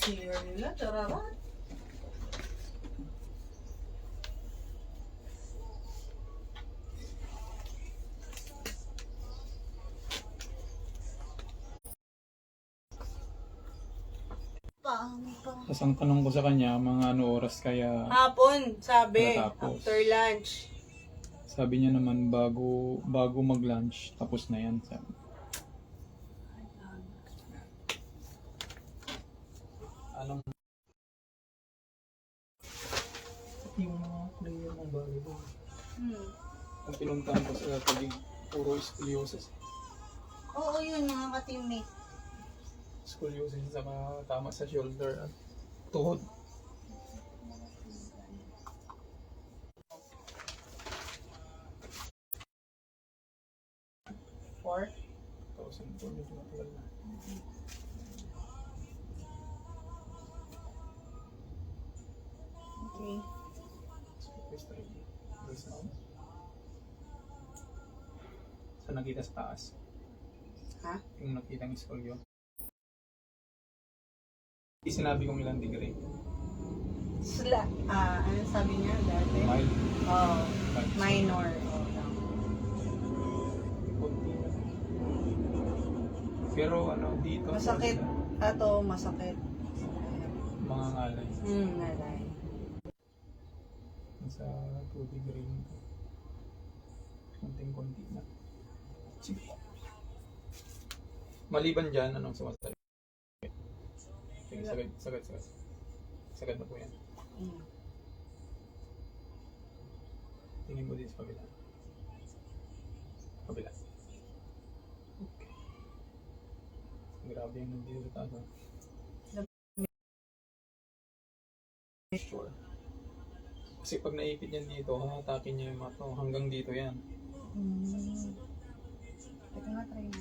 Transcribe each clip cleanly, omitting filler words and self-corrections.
singer nila, chararat. Tapos ang tanong ko sa kanya, mga ano oras kaya Hapon, sabi. Natapos. After lunch. sabi niya naman bago mag-lunch, tapos na yan. Sabi. Anong yung mga player ng volleyball? Kung pinuntahan ko sa pagig, puro scoliosis. Oo, yun, mga ka-teammate. Scoliosis saka tama sa shoulder at tuhod. Four? 2004, medyo matagal na. Okay. Sa nakita sa taas. Ha? Yung nakita ng scolio. Sinabi kong ilang degree. Ano sabi niya dati? Mild. Oh, minor. Oh, tama. Konti na. Pero ano, dito. Masakit. Ato, masakit. Mga ngalay. Nalay. Sa 2 degree nito. Konting-konti na. Sige po. Maliban dyan, anong sumasali? Sige, sagad. Sagad na po yan. Tingin mo din sa kabila. Kabila. Okay. Grabe yung nandito sa taas. Sure. Kasi pag naipit yan dito, hahatakin niya yung mato. Hanggang dito yan. Ito nga, try na.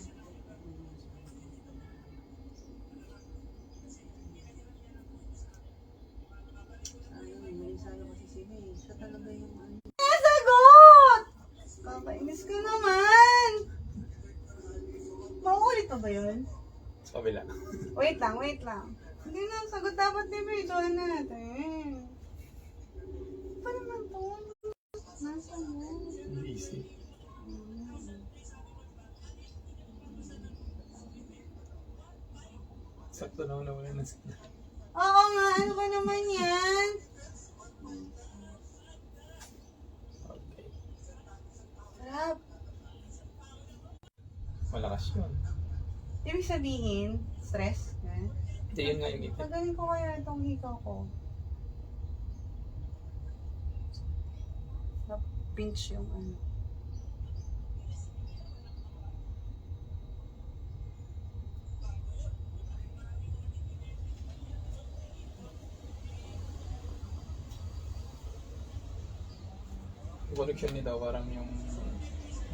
Siya talaga yung ano. Nasagot! Kakainis ka naman! Mauulit pa ba yun? Sa kabila. Wait lang. Hindi na, sagot dapat ni Bridon natin. Pa naman to? Nasa mo? Easy. Sakto na wala na sila. Oo nga, ano ba naman yan? Okay. Sarap. Malakas yun. Ibig sabihin, stress. Hindi, yun nga yung ipit. Magaling ko kaya itong hikaw ko. Na-pinch yung ano. Yung connection nito parang yung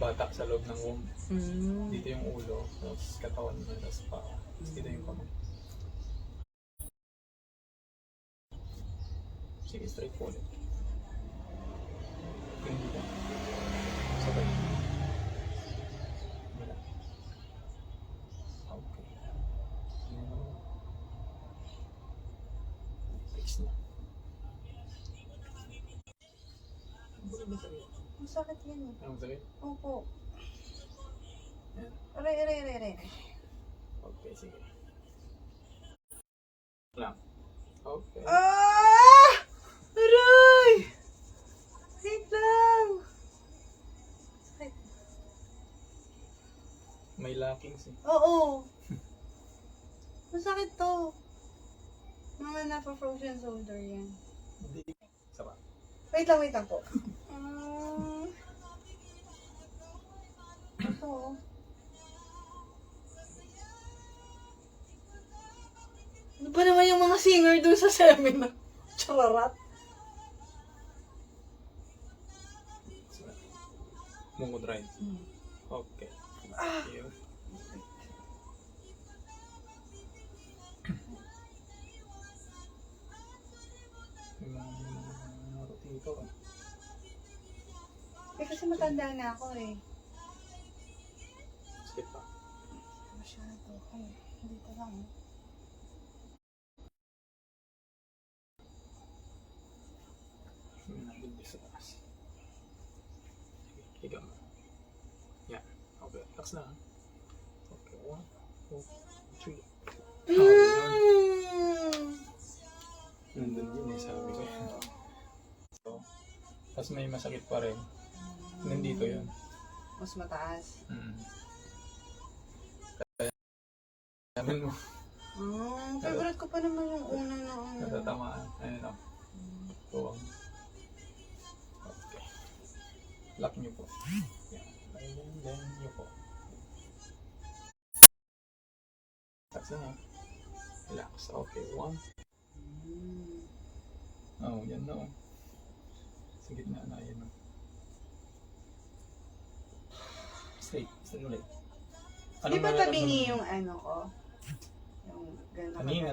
bata sa loob ng womb. Dito yung ulo, tapos katawan niya, tapos paa. Tapos dito yung kamay. Sige, straight po ulit. Tingin dito. Sabay. Wala. Okay. Fix na. Ang sakit yan eh. Anong sakit? Opo. Yan. Aray. Okay, sige. Lang. Okay. Aray! Wait lang. Sakit. May lockings eh. Oo. Masakit to. Mga napa-frozen shoulder yan. Hindi. Saba. Wait lang po. Ito. Ano ba naman yung mga singer dun sa seminar? Chararat. Mungo drive. Okay. Thank you. Rotito. Kasi matanda na ako eh. Skip pa. Masyado. Ay, dito lang. sa taas. Higa mo. Yan. Okay, relax na. Okay, 1, 2, 3. Oh, nandun yun eh, sabi ko yan. So, tapos may masakit pa rin. Nandito yun. Mas mataas. Sabi mo, Favorite ko pa naman yung una na ano. natatamaan. Ayun o. Tuwang. Okay. Lock nyo po. Yan. Then nyo po. Relax na. Relax. Okay. 1. Oh, yan na o. Sa gitna na. Yan o. Straight. Straight ulit. Di ba tabingi yung ano ko? Yung gano'n. Kanina.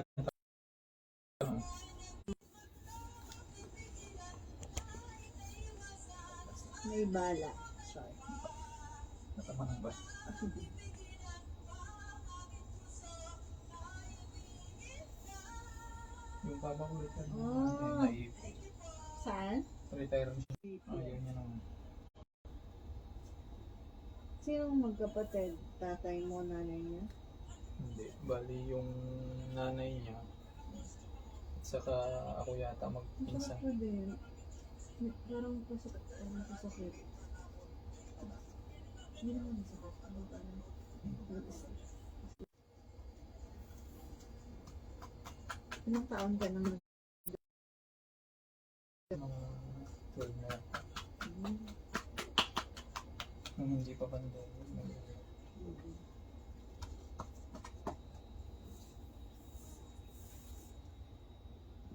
May bala. Sorry. Natama na ba? Yung baba ko ulit yan. Naipo. Saan? Retire na siya. Ayun yan naman. Sinong magkapatid? Tatay mo, nanay niya? Hindi. Bali yung nanay niya. At saka ako yata magpinsan. Masakit ko din. Parang pasakit. Parang pasakit. Hindi naman masakit. Ano ba? Ilang taon ka naman? Mga 12 na. Nung hindi pa pandemic.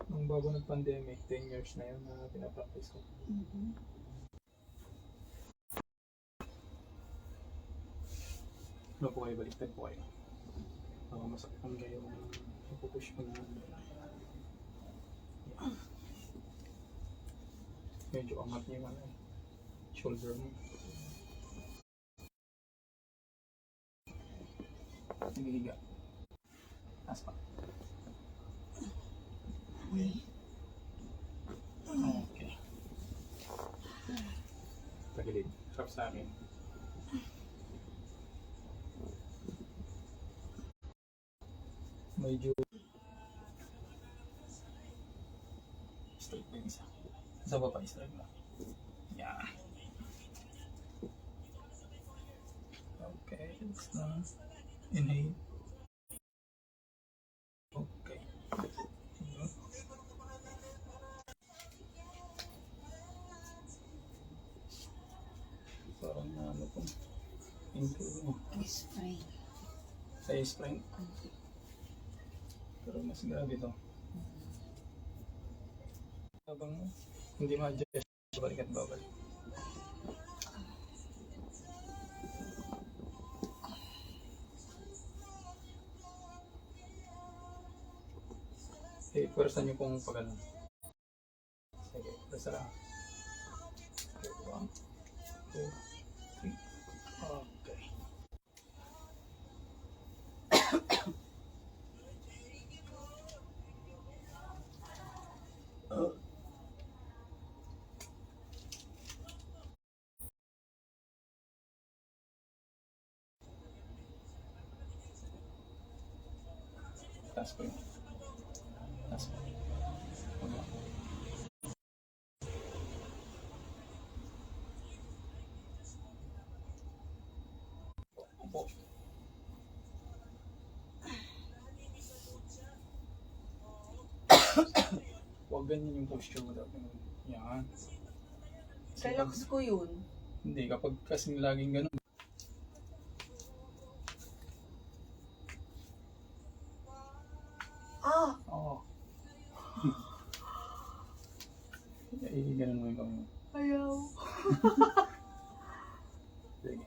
Nung bago nag-pandemic, 10 years na yun na pinapractice ko. Ano po kayo, baliktad po kayo. Masaktan kayo kung ipupush ko na. Medyo angat niyo yung shoulder mo. Nagihiga. Taas pa. Okay. Tagilid. Sarap sa akin. Medyo straight din isa. Sa baba, straight ba? Yeah. Okay. Next na. Inhale. Okay. Parang na ano po. Spray. Sa spring. Pero mas grabe to. Habang hindi ma-adjust, balik at babalik. Okay, pwersa niyo pong pag ano. Sige, pwersa lang. 1, 2, 3. Okay. Taas ko yun. Taas ko. Opo. Huwag ganyan yung posture mo dapat. Yan. Relax ko yun. Hindi, kapag kasing laging ganun. Oo. Ganun mo yung kamay mo. Ayaw. Sige.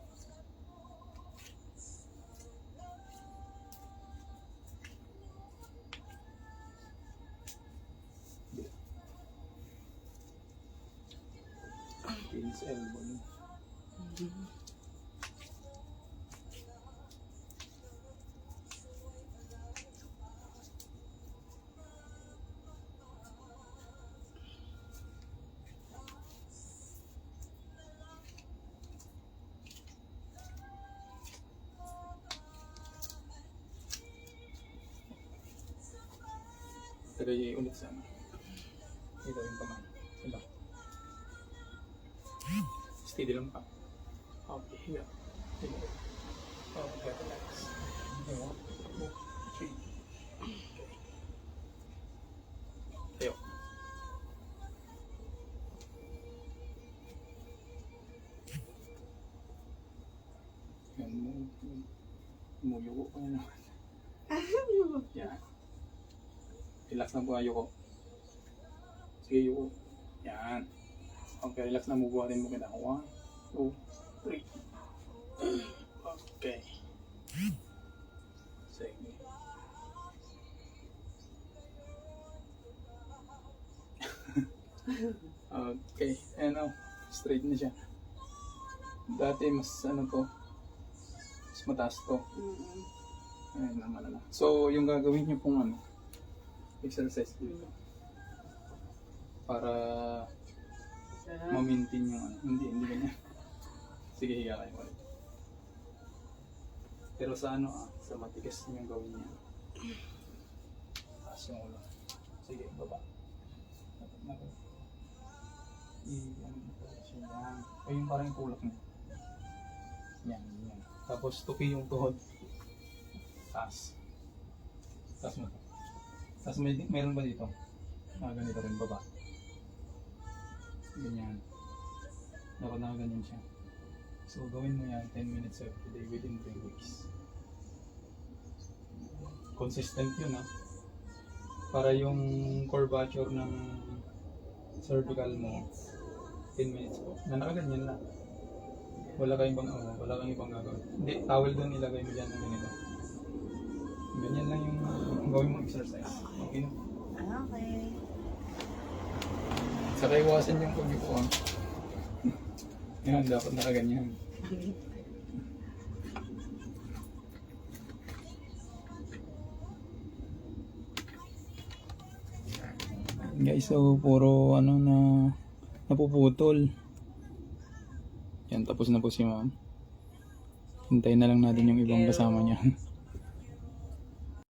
His elbow. Lagay ulit sa ano. Ito yung kamay. Ito. Steady lang pa. Okay, here. Here. Okay, relax. Okay, 1, 2, 3. Tayo. Yan mo. Muyuko ko na naman. Yan. Relax lang po kayo ko. Sige, yuko. Yan. Okay, relax na. Mubuhatin mo kita. 1, 2, 3. Okay. Sige. Okay. Ayan o. Straight na siya. Dati mas ano to. Mas mataas to. Ayan naman na. So, yung gagawin nyo pong ano, exercise dito. Para ma-maintain yung ano. Hindi ganyan. Sige, higa kayo ulit. Pero sa ano sa matigas yung gawin niya. Taas yung ulo. Sige, baba. Yan. Ay, yung parang tulak mo. Yan. Tapos tupi yung tuhod. Taas. Taas mo. Tapos meron ba dito? Ganito rin baba. Ganyan. Dapat nakaganyan siya. So gawin mo yan 10 minutes every day within 3 weeks. Consistent yun ha. Para yung curvature ng cervical mo 10 minutes po. Na nakaganyan lang. Wala kang ibang gagawin. Hindi, towel doon ilagay mo dyan ng ganito. Ganyan lang yung gawin mong exercise. Okay na? Okay. Saka iwasan yung pag-ipo. Yan, dapat nakaganyan. Guys, so puro ano na napuputol. Yan, tapos na po si ma'am. Hintayin na lang natin yung ibang kasama niya.